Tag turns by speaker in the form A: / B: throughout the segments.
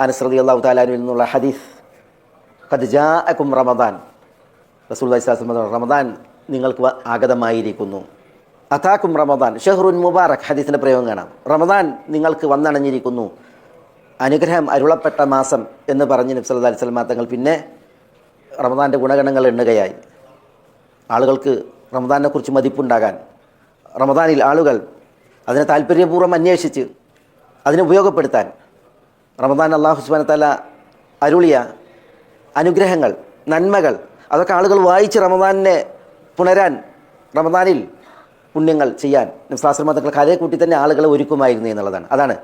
A: അനസ് റളിയല്ലാഹു തആല അൻഹുവിൽ നിന്നുള്ള ഹദീസ്, ഖദ് ജാഅകും റമദാൻ, റസൂലുള്ളാഹി സ്വല്ലല്ലാഹു അലൈഹി വസല്ലം റമദാൻ നിങ്ങൾക്ക് ആഗതമായിരിക്കുന്നു. അതാക്കും റമദാൻ ഷഹ്റുൻ മുബാറക്, ഹദീസിൻ്റെ പ്രയോഗം കാണാം. റമദാൻ നിങ്ങൾക്ക് വന്നണഞ്ഞിരിക്കുന്നു, അനുഗ്രഹം അരുളപ്പെട്ട മാസം എന്ന് പറഞ്ഞ് നബി സല്ലല്ലാഹു അലൈഹി വസല്ലം തങ്ങൾ പിന്നെ റമദാൻ്റെ ഗുണഗണങ്ങൾ എണ്ണുകയായി. ആളുകൾക്ക് റമദാനെക്കുറിച്ച് മതിപ്പുണ്ടാകാൻ, റമദാനിൽ ആളുകൾ അതിനെ താല്പര്യപൂർവ്വം അന്വേഷിച്ച് അതിനെ ഉപയോഗപ്പെടുത്താൻ റമദാൻ അല്ലാഹു സുബ്ഹാനഹു വ തആല അരുളിയ അനുഗ്രഹങ്ങൾ, നന്മകൾ, അതൊക്കെ ആളുകൾ വായിച്ച് റമദാനിനെ പുണരാൻ, റമദാനിൽ പുണ്യങ്ങൾ ചെയ്യാൻ നബി സ്വല്ലല്ലാഹു അലൈഹി വസല്ലം തങ്ങൾ കരയെ കൂട്ടി തന്നെ ആളുകളെ ഒരുക്കുമായിരുന്നു എന്നുള്ളതാണ്. അതാണ്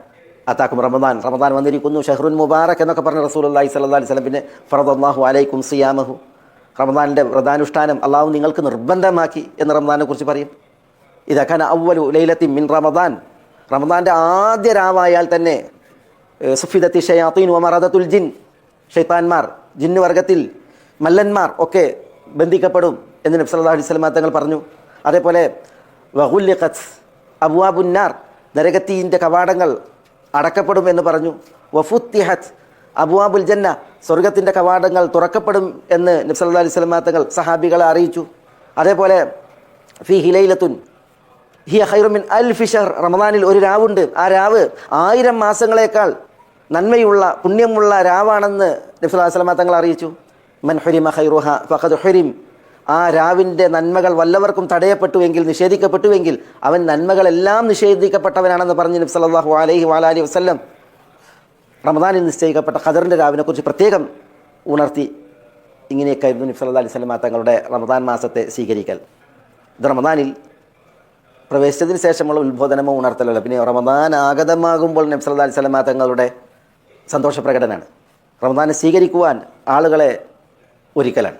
A: അതാക്കും റമദാൻ, റമദാൻ വന്നിരിക്കുന്നു, ഷഹ്റുൻ മുബാറക് എന്നൊക്കെ പറഞ്ഞ റസൂലുള്ളാഹി സ്വല്ലല്ലാഹു അലൈഹി വസല്ലം പിന്നെ ഫറദല്ലാഹു അലൈക്കും സിയാമഹു, റമദാനിൻ്റെ വ്രതാനുഷ്ഠാനം അള്ളാഹു നിങ്ങൾക്ക് നിർബന്ധമാക്കി എന്ന് റമദാനെ കുറിച്ച് പറയും. ഇദാ അവ്വലു ലൈലത്തിൻ മിൻ റമദാൻ, റമദാൻ്റെ ആദ്യ രാവായാൽ തന്നെ സുഫിദത്തി ഷയാത്തീൻ വമറദത്തുൽ ജിൻ, ഷൈത്താൻമാർ, ജിന്ന് വർഗത്തിൽ മല്ലന്മാർ ഒക്കെ ബന്ധിക്കപ്പെടും എന്ന് നബി സല്ലല്ലാഹു അലൈഹി വസല്ലം തങ്ങൾ പറഞ്ഞു. അതേപോലെ വഗുല്ലിഖത് അബ്വാബുന്നാർ, നരകത്തീൻ്റെ കവാടങ്ങൾ അടക്കപ്പെടും എന്ന് പറഞ്ഞു. വഫുത്തിഹത് അബ്വാബുൽ ജന്ന, സ്വർഗത്തിൻ്റെ കവാടങ്ങൾ തുറക്കപ്പെടും എന്ന് നബി സല്ലല്ലാഹു അലൈഹി വസല്ലം തങ്ങൾ സഹാബികളെ അറിയിച്ചു. അതേപോലെ ഫീഹി ലൈലത്തുൻ ഹിയ ഖൈറു മിൻ അൽഫി ഷഹർ, റമദാനിൽ ഒരു രാവുണ്ട്, ആ രാവ് 1000 മാസങ്ങളേക്കാൾ നന്മയുള്ള പുണ്യമുള്ള രാവാണെന്ന് നബി സല്ലല്ലാഹു അലൈഹി വസല്ലം തങ്ങൾ അറിയിച്ചു. മൻ ഹുരിമ ഖൈറുഹ ഫഖദ് ഹുരിം, ആ രാവിൻ്റെ നന്മകൾ വല്ലവർക്കും തടയപ്പെട്ടുവെങ്കിൽ, നിഷേധിക്കപ്പെട്ടുവെങ്കിൽ അവൻ നന്മകളെല്ലാം നിഷേധിക്കപ്പെട്ടവനാണെന്ന് പറഞ്ഞ് നബി സല്ലല്ലാഹു അലൈഹി വഅലിഹി വസല്ലം റമദാനിൽ നിശ്ചയിക്കപ്പെട്ട ഖദറിൻ്റെ രാവിനെക്കുറിച്ച് പ്രത്യേകം ഉണർത്തി. ഇങ്ങനെയൊക്കെയായിരുന്നു നബി സല്ലല്ലാഹു അലൈഹി വസല്ലം തങ്ങളുടെ റമദാൻ മാസത്തെ സ്വീകരിക്കൽ. ഇത് റമദാനിൽ പ്രവേശിച്ചതിന് ശേഷമുള്ള ഉത്ബോധനമോ ഉണർത്തലല്ല, പിന്നെ റമദാൻ ആഗതമാകുമ്പോൾ നബി സല്ലല്ലാഹു അലൈഹി വസല്ലം തങ്ങളുടെ സന്തോഷ പ്രകടനമാണ്. റമദാനെ സ്വീകരിക്കുവാൻ ആളുകളെ ഒരുക്കലാണ്.